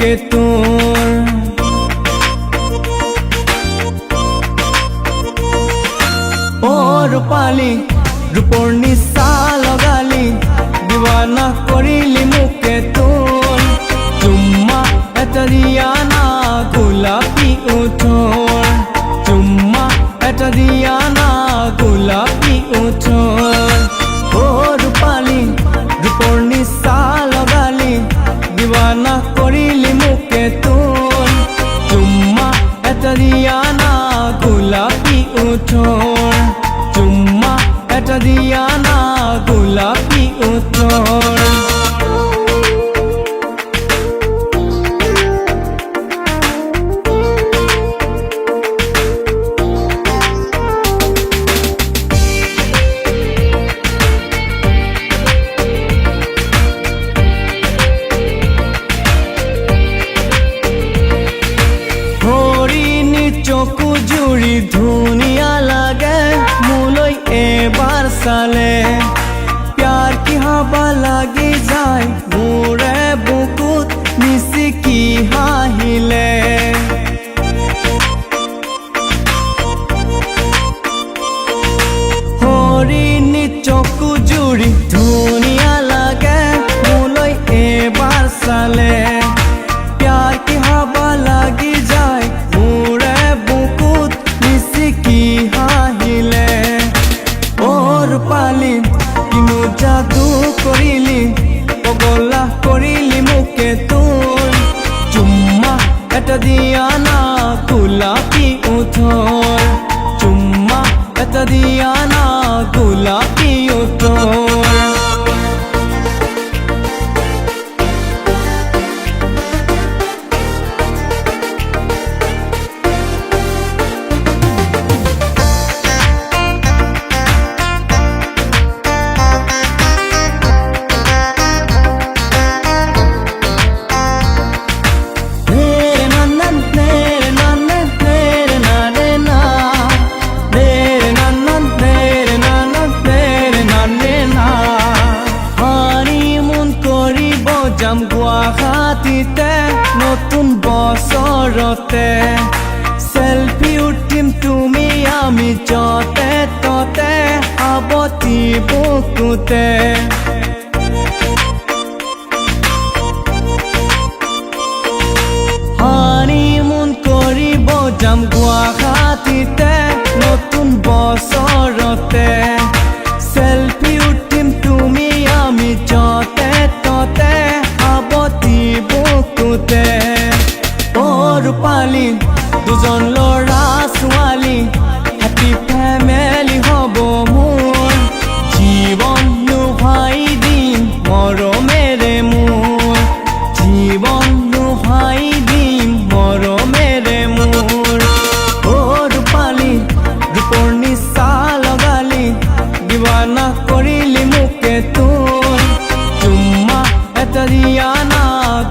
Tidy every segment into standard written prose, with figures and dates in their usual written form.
মুখে তোৰ ৰূপালী ৰূপৰ নিচা লগালি দিৱানা কৰিলি মুখে তোৰ চুম্মা এটা দিয়া না গোলাপী ওঠৰ চুম্মা এটা দিয়া না গোলাপী ওঠৰ ৰূপালী ৰূপৰ নিচা লগালি দিৱানা কৰিলি মুখে তোৰ চুম্মা এটা দিয়া না গোলাপী ওঠৰ চুম্মা এটা দিয়া না গোলাপী ওঠৰ চকু জুৰি ধুনীয়া লাগে মোলৈ এবাৰ চালে প্যাৰ কি হাবা লাগি যায় মোৰে বুকুত মিচিকি হাঁহিলে হৰিণী চকু জুৰি ধুনীয়া লাগে মোলৈ এবাৰ চালে প্যাৰ কি হাবা লাগি যায় ৰূপালী কিনো জাদু কৰিলি পগলা কৰিলি মুখে তোৰ চুম্মা এটা দিয়া না গোলাপী ওঠৰ চুম্মা এটা দিয়া না গোলাপী ওঠৰ যাম গুৱাহাটীতে নতুন বছৰতে সেলফি উঠিম তুমি আমি যতে ততে আৱতী বুকুতে হানিমুন কৰিব যাম গুৱাহাটীতে নতুন বছৰতে সেলফি উঠিম তুমি আমি যতে ততে বুকুতে ৰূপালী দুজন ল'ৰা ছোৱালী হেপী ফেমিলি হ'ব মোৰ জীৱন নোহাই দিম মৰমেৰে মোৰ জীৱন নোহাই দিম মৰমেৰে মোৰ ৰূপালী ৰূপৰ নিচা লগালি দিৱানা কৰিলি মুখে তোৰ চুম্মা এটা দিয়া না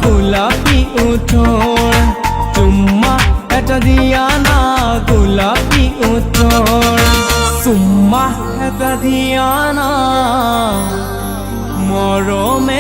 গোলাপী ওঠৰ চুম্মা এটা দিয়া না গোলাপী ওঠৰ চুম্মা এটা দিয়া না মৰমে